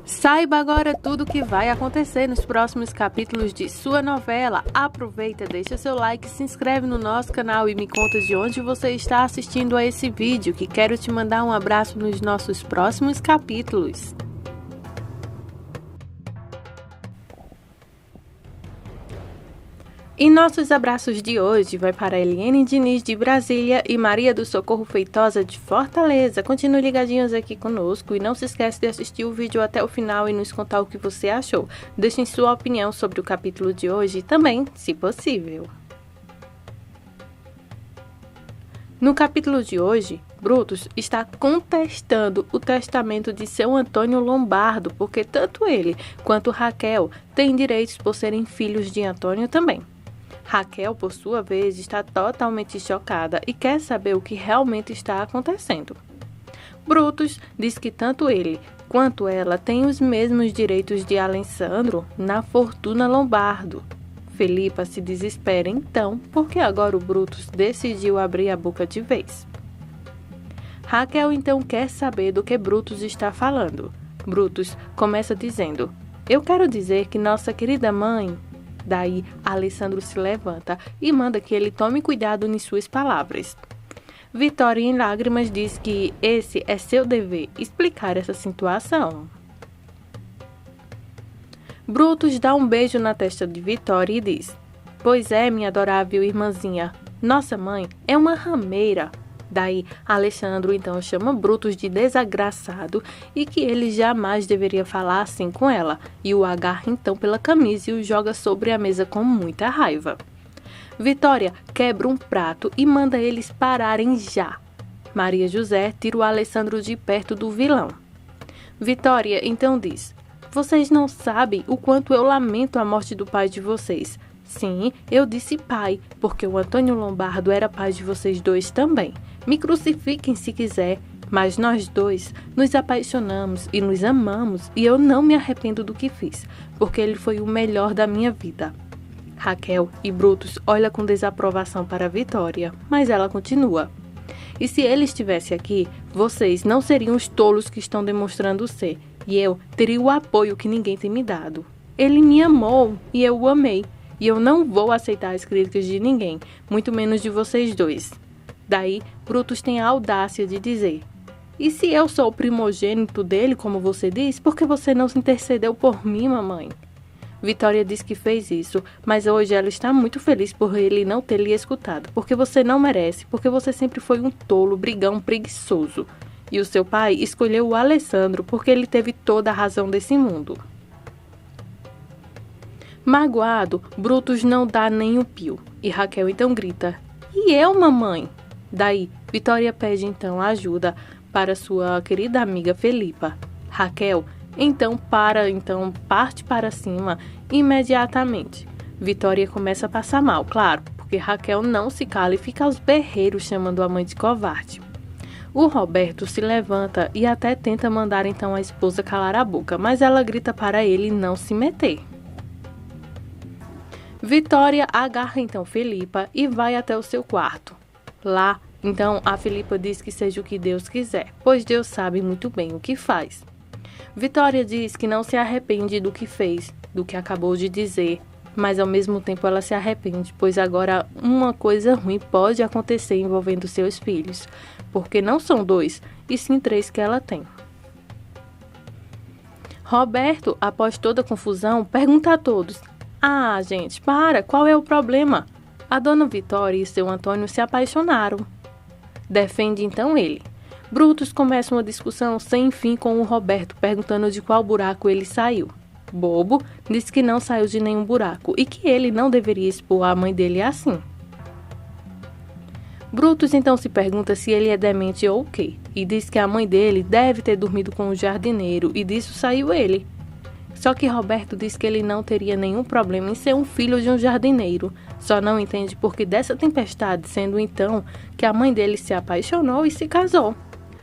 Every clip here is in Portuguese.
Saiba agora tudo o que vai acontecer nos próximos capítulos de sua novela. Aproveita, deixa seu like, se inscreve no nosso canal e me conta de onde você está assistindo a esse vídeo, que quero te mandar um abraço nos nossos próximos capítulos. E nossos abraços de hoje vai para Eliane Diniz de Brasília e Maria do Socorro Feitosa de Fortaleza. Continue ligadinhos aqui conosco e não se esquece de assistir o vídeo até o final e nos contar o que você achou. Deixem sua opinião sobre o capítulo de hoje também, se possível. No capítulo de hoje, Brutus está contestando o testamento de seu Antônio Lombardo, porque tanto ele quanto Raquel têm direitos por serem filhos de Antônio também. Raquel, por sua vez, está totalmente chocada e quer saber o que realmente está acontecendo. Brutus diz que tanto ele quanto ela têm os mesmos direitos de Alessandro na fortuna Lombardo. Felipa se desespera então, porque agora o Brutus decidiu abrir a boca de vez. Raquel então quer saber do que Brutus está falando. Brutus começa dizendo: "Eu quero dizer que nossa querida mãe..." Daí, Alessandro se levanta e manda que ele tome cuidado em suas palavras. Vitória, em lágrimas, diz que esse é seu dever, explicar essa situação. Brutus dá um beijo na testa de Vitória e diz: "Pois é, minha adorável irmãzinha, nossa mãe é uma rameira." Daí, Alessandro então chama Brutus de desagraçado e que ele jamais deveria falar assim com ela, e o agarra então pela camisa e o joga sobre a mesa com muita raiva. Vitória quebra um prato e manda eles pararem já. Maria José tira o Alessandro de perto do vilão. Vitória então diz: "Vocês não sabem o quanto eu lamento a morte do pai de vocês. Sim, eu disse pai, porque o Antônio Lombardo era pai de vocês dois também. Me crucifiquem se quiser, mas nós dois nos apaixonamos e nos amamos e eu não me arrependo do que fiz, porque ele foi o melhor da minha vida." Raquel e Brutus olham com desaprovação para Vitória, mas ela continua: "E se ele estivesse aqui, vocês não seriam os tolos que estão demonstrando ser, e eu teria o apoio que ninguém tem me dado. Ele me amou e eu o amei. E eu não vou aceitar as críticas de ninguém, muito menos de vocês dois." Daí, Brutus tem a audácia de dizer: "E se eu sou o primogênito dele, como você diz, por que você não se intercedeu por mim, mamãe?" Vitória diz que fez isso, mas hoje ela está muito feliz por ele não ter lhe escutado, porque você não merece, porque você sempre foi um tolo, brigão, preguiçoso. E o seu pai escolheu o Alessandro porque ele teve toda a razão desse mundo. Magoado, Brutus não dá nem um pio, e Raquel então grita: "E eu, mamãe?" Daí, Vitória pede então ajuda para sua querida amiga Felipa. Raquel parte para cima imediatamente. Vitória começa a passar mal, claro, porque Raquel não se cala e fica aos berreiros chamando a mãe de covarde. O Roberto se levanta e até tenta mandar então a esposa calar a boca, mas ela grita para ele não se meter. Vitória agarra então Felipa e vai até o seu quarto. Lá, então, a Felipa diz que seja o que Deus quiser, pois Deus sabe muito bem o que faz. Vitória diz que não se arrepende do que fez, do que acabou de dizer, mas ao mesmo tempo ela se arrepende, pois agora uma coisa ruim pode acontecer envolvendo seus filhos, porque não são 2, e sim 3 que ela tem. Roberto, após toda a confusão, pergunta a todos: "Ah, gente, qual é o problema? A dona Vitória e seu Antônio se apaixonaram." Defende então ele. Brutus começa uma discussão sem fim com o Roberto, perguntando de qual buraco ele saiu. Bobo diz que não saiu de nenhum buraco e que ele não deveria expor a mãe dele assim. Brutus então se pergunta se ele é demente ou o quê, e diz que a mãe dele deve ter dormido com o jardineiro e disso saiu ele. Só que Roberto diz que ele não teria nenhum problema em ser um filho de um jardineiro, só não entende por que dessa tempestade, sendo então que a mãe dele se apaixonou e se casou.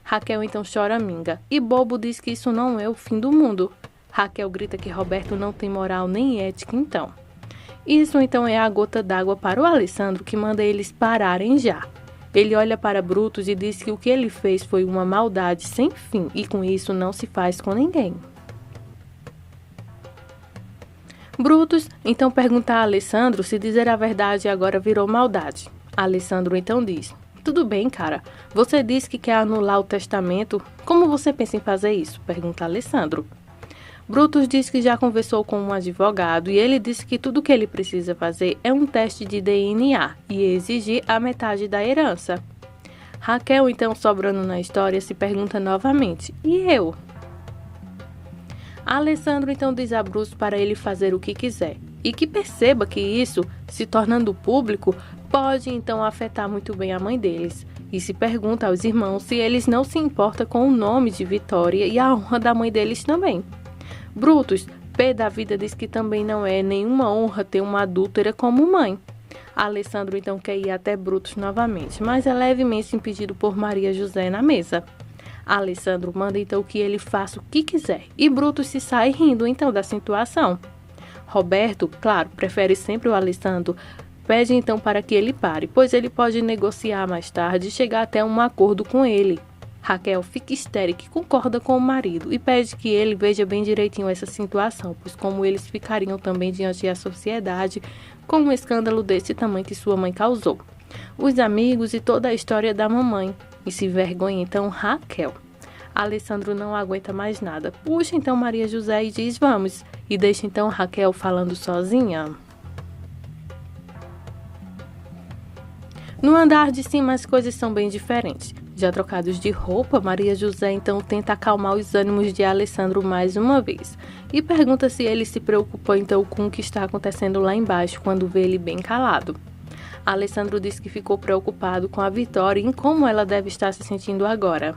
Raquel então choraminga, e Bobo diz que isso não é o fim do mundo. Raquel grita que Roberto não tem moral nem ética então. Isso então é a gota d'água para o Alessandro, que manda eles pararem já. Ele olha para Brutus e diz que o que ele fez foi uma maldade sem fim, e com isso não se faz com ninguém. Brutus então pergunta a Alessandro se dizer a verdade agora virou maldade. Alessandro então diz: tudo bem, cara. Você disse que quer anular o testamento. Como você pensa em fazer isso? Pergunta Alessandro. Brutus diz que já conversou com um advogado e ele disse que tudo que ele precisa fazer é um teste de DNA e exigir a metade da herança. Raquel, então, sobrando na história, se pergunta novamente: e eu? Alessandro então diz a Brutus para ele fazer o que quiser e que perceba que isso, se tornando público, pode então afetar muito bem a mãe deles. E se pergunta aos irmãos se eles não se importam com o nome de Vitória e a honra da mãe deles também. Brutus, pé da vida, diz que também não é nenhuma honra ter uma adúltera como mãe. Alessandro então quer ir até Brutus novamente, mas é levemente impedido por Maria José na mesa. Alessandro manda então que ele faça o que quiser e Brutus se sai rindo então da situação. Roberto, claro, prefere sempre o Alessandro, pede então para que ele pare, pois ele pode negociar mais tarde e chegar até um acordo com ele. Raquel fica histérica e concorda com o marido e pede que ele veja bem direitinho essa situação, pois como eles ficariam também diante da sociedade com um escândalo desse tamanho que sua mãe causou. Os amigos e toda a história da mamãe. E se vergonha então Raquel. Alessandro não aguenta mais nada. Puxa então Maria José e diz vamos. E deixa então Raquel falando sozinha. No andar de cima as coisas são bem diferentes. Já trocados de roupa, Maria José então tenta acalmar os ânimos de Alessandro mais uma vez. E pergunta se ele se preocupa então com o que está acontecendo lá embaixo quando vê ele bem calado. Alessandro diz que ficou preocupado com a Vitória e em como ela deve estar se sentindo agora.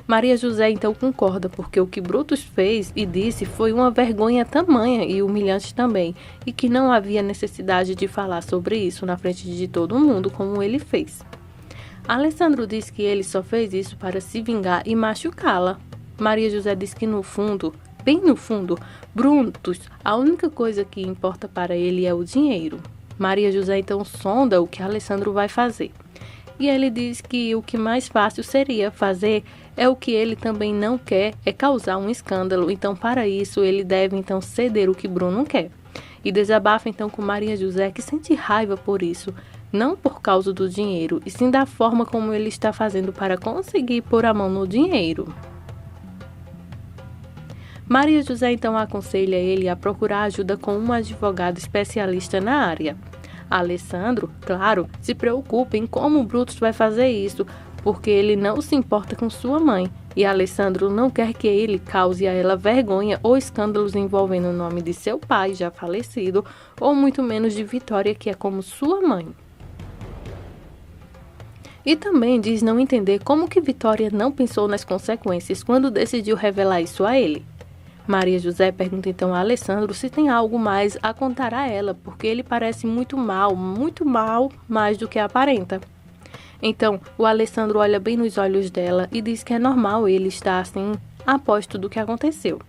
Maria José então concorda, porque o que Brutus fez e disse foi uma vergonha tamanha e humilhante também, e que não havia necessidade de falar sobre isso na frente de todo mundo como ele fez. Alessandro diz que ele só fez isso para se vingar e machucá-la. Maria José diz que no fundo, bem no fundo, Brutus, a única coisa que importa para ele é o dinheiro. Maria José então sonda o que Alessandro vai fazer. E ele diz que o que mais fácil seria fazer é o que ele também não quer, é causar um escândalo. Então, para isso, ele deve então ceder o que Bruno quer. E desabafa então com Maria José, que sente raiva por isso, não por causa do dinheiro, e sim da forma como ele está fazendo para conseguir pôr a mão no dinheiro. Maria José então aconselha ele a procurar ajuda com um advogado especialista na área. Alessandro, claro, se preocupa em como Brutus vai fazer isso, porque ele não se importa com sua mãe, e Alessandro não quer que ele cause a ela vergonha ou escândalos envolvendo o nome de seu pai, já falecido, ou muito menos de Vitória, que é como sua mãe. E também diz não entender como que Vitória não pensou nas consequências quando decidiu revelar isso a ele. Maria José pergunta então a Alessandro se tem algo mais a contar a ela, porque ele parece muito mal, mais do que aparenta. Então, o Alessandro olha bem nos olhos dela e diz que é normal ele estar assim, após tudo o que aconteceu.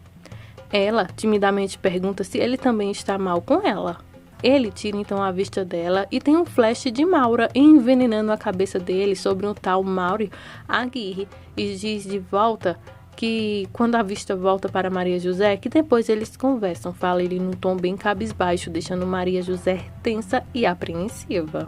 Ela timidamente pergunta se ele também está mal com ela. Ele tira então a vista dela e tem um flash de Maura envenenando a cabeça dele sobre um tal Mauro Aguirre e diz de volta que quando a vista volta para Maria José, que depois eles conversam, fala ele num tom bem cabisbaixo, deixando Maria José tensa e apreensiva.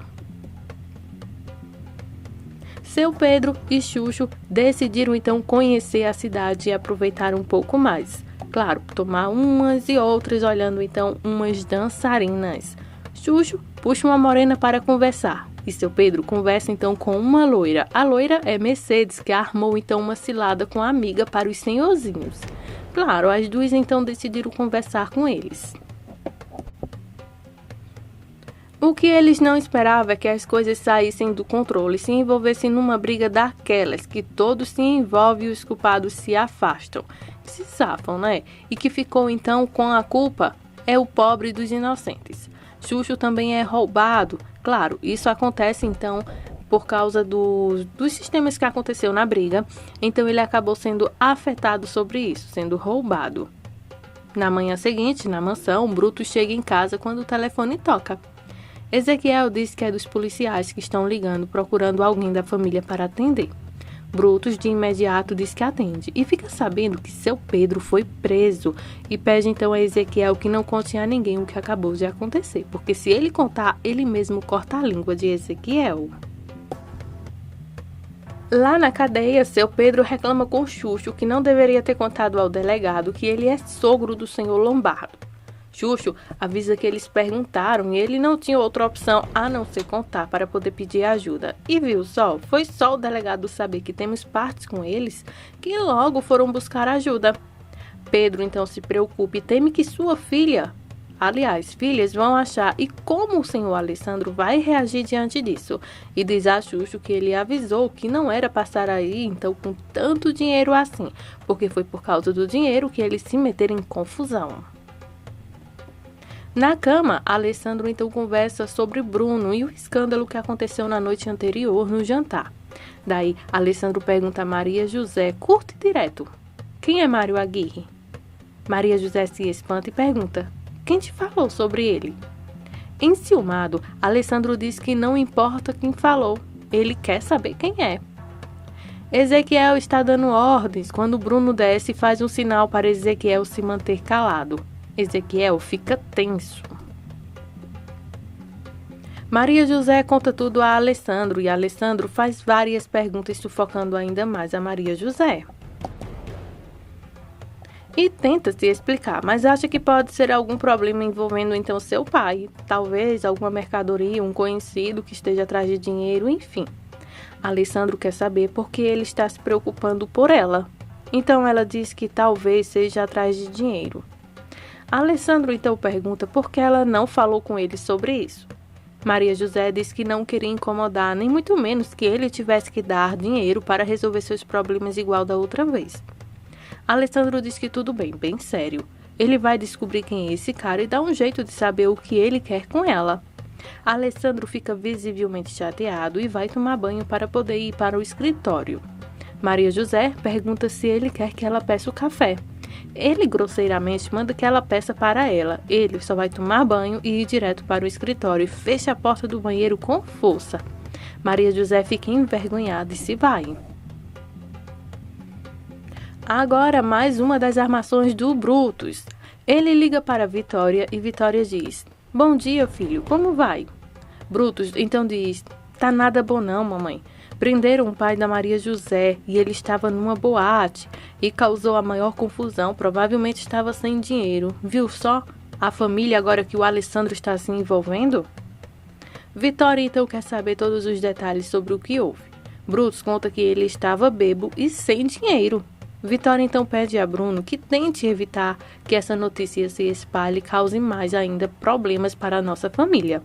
Seu Pedro e Xuxo decidiram então conhecer a cidade e aproveitar um pouco mais. Claro, tomar umas e outras, olhando então umas dançarinas. Xuxo puxa uma morena para conversar. E seu Pedro conversa então com uma loira. A loira é Mercedes, que armou então uma cilada com a amiga para os senhorzinhos. Claro, as duas então decidiram conversar com eles. O que eles não esperavam é que as coisas saíssem do controle e se envolvessem numa briga daquelas, que todos se envolvem e os culpados se afastam. Se safam, né? E que ficou então com a culpa é o pobre dos inocentes. Xuxo também é roubado. Claro, isso acontece então por causa dos sistemas que aconteceu na briga. Então ele acabou sendo afetado sobre isso, sendo roubado. Na manhã seguinte, na mansão, Brutus chega em casa quando o telefone toca. Ezequiel diz que é dos policiais que estão ligando procurando alguém da família para atender. Brutus de imediato diz que atende e fica sabendo que seu Pedro foi preso e pede então a Ezequiel que não conte a ninguém o que acabou de acontecer, porque se ele contar, ele mesmo corta a língua de Ezequiel. Lá na cadeia, seu Pedro reclama com Chucho que não deveria ter contado ao delegado que ele é sogro do senhor Lombardo. Chucho avisa que eles perguntaram e ele não tinha outra opção a não ser contar para poder pedir ajuda. E viu só, foi só o delegado saber que temos partes com eles que logo foram buscar ajuda. Pedro então se preocupa e teme que sua filha, aliás, filhas vão achar e como o senhor Alessandro vai reagir diante disso. E diz a Chucho que ele avisou que não era passar aí então com tanto dinheiro assim, porque foi por causa do dinheiro que eles se meteram em confusão. Na cama, Alessandro então conversa sobre Bruno e o escândalo que aconteceu na noite anterior no jantar. Daí, Alessandro pergunta a Maria José, curto e direto: quem é Mário Aguirre? Maria José se espanta e pergunta: quem te falou sobre ele? Enciumado, Alessandro diz que não importa quem falou, ele quer saber quem é. Ezequiel está dando ordens quando Bruno desce e faz um sinal para Ezequiel se manter calado. Ezequiel fica tenso. Maria José conta tudo a Alessandro e Alessandro faz várias perguntas sufocando ainda mais a Maria José. E tenta se explicar, mas acha que pode ser algum problema envolvendo então seu pai, talvez alguma mercadoria, um conhecido que esteja atrás de dinheiro, enfim. Alessandro quer saber por que ele está se preocupando por ela. Então ela diz que talvez seja atrás de dinheiro. Alessandro então pergunta por que ela não falou com ele sobre isso. Maria José diz que não queria incomodar, nem muito menos que ele tivesse que dar dinheiro para resolver seus problemas igual da outra vez. Alessandro diz que tudo bem, bem sério. Ele vai descobrir quem é esse cara e dá um jeito de saber o que ele quer com ela. Alessandro fica visivelmente chateado e vai tomar banho para poder ir para o escritório. Maria José pergunta se ele quer que ela peça o café. Ele grosseiramente manda que ela peça para ela. Ele só vai tomar banho e ir direto para o escritório e fecha a porta do banheiro com força. Maria José fica envergonhada e se vai. Agora mais uma das armações do Brutus. Ele liga para Vitória e Vitória diz: bom dia, filho, como vai? Brutus então diz: tá nada bom não, mamãe. Prenderam o pai da Maria José e ele estava numa boate e causou a maior confusão, provavelmente estava sem dinheiro. Viu só? A família agora que o Alessandro está se envolvendo? Vitória então quer saber todos os detalhes sobre o que houve. Brutus conta que ele estava bêbado e sem dinheiro. Vitória então pede a Bruno que tente evitar que essa notícia se espalhe e cause mais ainda problemas para a nossa família.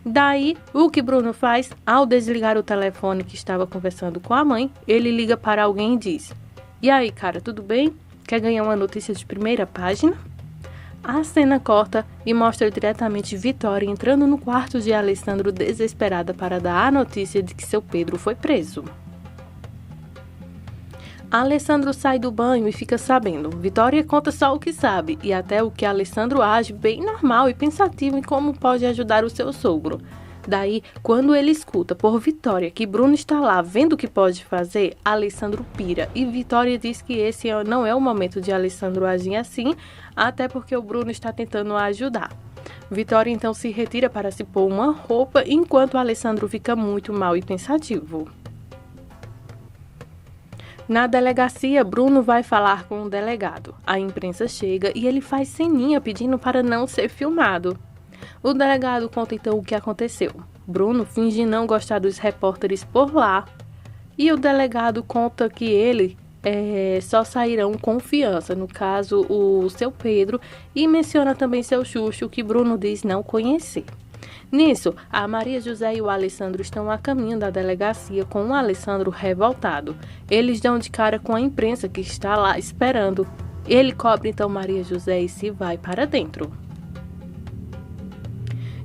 Daí, o que Bruno faz? Ao desligar o telefone que estava conversando com a mãe, ele liga para alguém e diz: e aí, cara, tudo bem? Quer ganhar uma notícia de primeira página? A cena corta e mostra diretamente Vitória entrando no quarto de Alessandro desesperada para dar a notícia de que seu Pedro foi preso. Alessandro sai do banho e fica sabendo. Vitória conta só o que sabe e até o que Alessandro age bem normal e pensativo em como pode ajudar o seu sogro. Daí, quando ele escuta por Vitória que Bruno está lá vendo o que pode fazer, Alessandro pira e Vitória diz que esse não é o momento de Alessandro agir assim, até porque o Bruno está tentando ajudar. Vitória então se retira para se pôr uma roupa enquanto Alessandro fica muito mal e pensativo. Na delegacia, Bruno vai falar com o delegado. A imprensa chega e ele faz ceninha pedindo para não ser filmado. O delegado conta então o que aconteceu. Bruno finge não gostar dos repórteres por lá. E o delegado conta que ele só sairão confiança, no caso o seu Pedro, e menciona também seu Chucho, que Bruno diz não conhecer. Nisso, a Maria José e o Alessandro estão a caminho da delegacia com o Alessandro revoltado. Eles dão de cara com a imprensa que está lá esperando. Ele cobre então Maria José e se vai para dentro.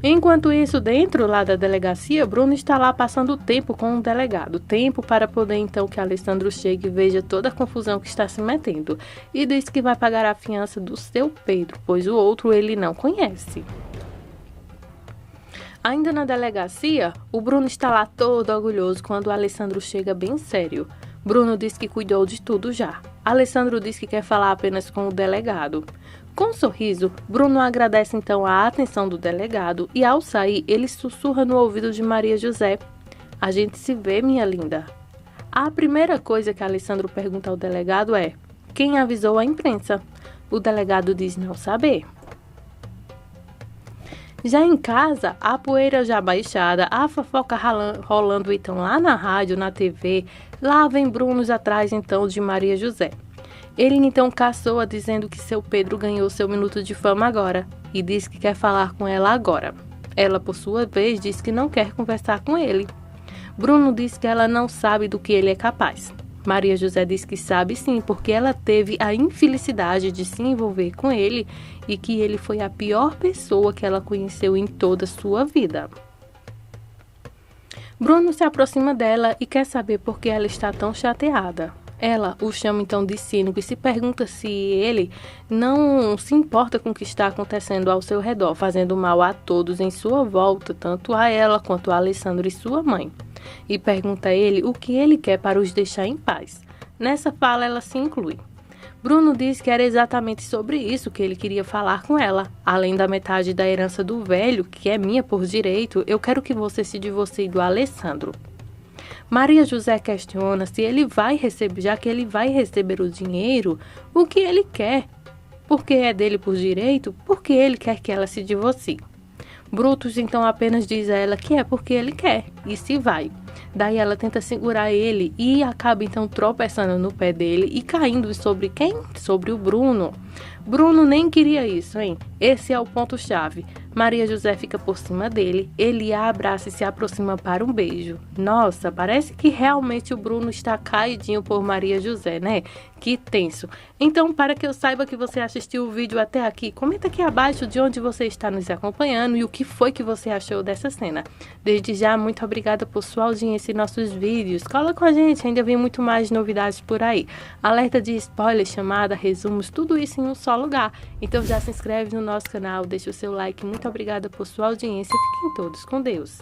Enquanto isso, dentro lá da delegacia, Bruno está lá passando tempo com o delegado. Tempo para poder então que Alessandro chegue e veja toda a confusão que está se metendo. E diz que vai pagar a fiança do seu Pedro, pois o outro ele não conhece. Ainda na delegacia, o Bruno está lá todo orgulhoso quando o Alessandro chega bem sério. Bruno diz que cuidou de tudo já. Alessandro diz que quer falar apenas com o delegado. Com um sorriso, Bruno agradece então a atenção do delegado e, ao sair, ele sussurra no ouvido de Maria José: "A gente se vê, minha linda." A primeira coisa que Alessandro pergunta ao delegado é: quem avisou a imprensa? O delegado diz não saber. Já em casa, a poeira já baixada, a fofoca rolando então lá na rádio, na TV, lá vem Bruno atrás então de Maria José. Ele então caçoa dizendo que seu Pedro ganhou seu minuto de fama agora e diz que quer falar com ela agora. Ela, por sua vez, diz que não quer conversar com ele. Bruno diz que ela não sabe do que ele é capaz. Maria José diz que sabe sim, porque ela teve a infelicidade de se envolver com ele e que ele foi a pior pessoa que ela conheceu em toda a sua vida. Bruno se aproxima dela e quer saber por que ela está tão chateada. Ela o chama então de cínico e se pergunta se ele não se importa com o que está acontecendo ao seu redor, fazendo mal a todos em sua volta, tanto a ela quanto a Alessandro e sua mãe. E pergunta a ele o que ele quer para os deixar em paz. Nessa fala ela se inclui. Bruno diz que era exatamente sobre isso que ele queria falar com ela. Além da metade da herança do velho, que é minha por direito, eu quero que você se divorcie do Alessandro. Maria José questiona se ele vai receber, já que ele vai receber o dinheiro, o que ele quer. Porque é dele por direito, porque ele quer que ela se divorcie. Brutus então apenas diz a ela que é porque ele quer e se vai. Daí ela tenta segurar ele e acaba então tropeçando no pé dele e caindo sobre quem? Sobre o Bruno. Bruno nem queria isso, hein? Esse é o ponto-chave. Maria José fica por cima dele, ele a abraça e se aproxima para um beijo. Nossa, parece que realmente o Bruno está caidinho por Maria José, né? Que tenso. Então, para que eu saiba que você assistiu o vídeo até aqui, comenta aqui abaixo de onde você está nos acompanhando e o que foi que você achou dessa cena. Desde já, muito obrigada por sua audiência em nossos vídeos. Cola com a gente, ainda vem muito mais novidades por aí. Alerta de spoiler, chamada, resumos, tudo isso em um só lugar. Então já se inscreve no nosso canal, deixa o seu like. Muito obrigada por sua audiência e fiquem todos com Deus.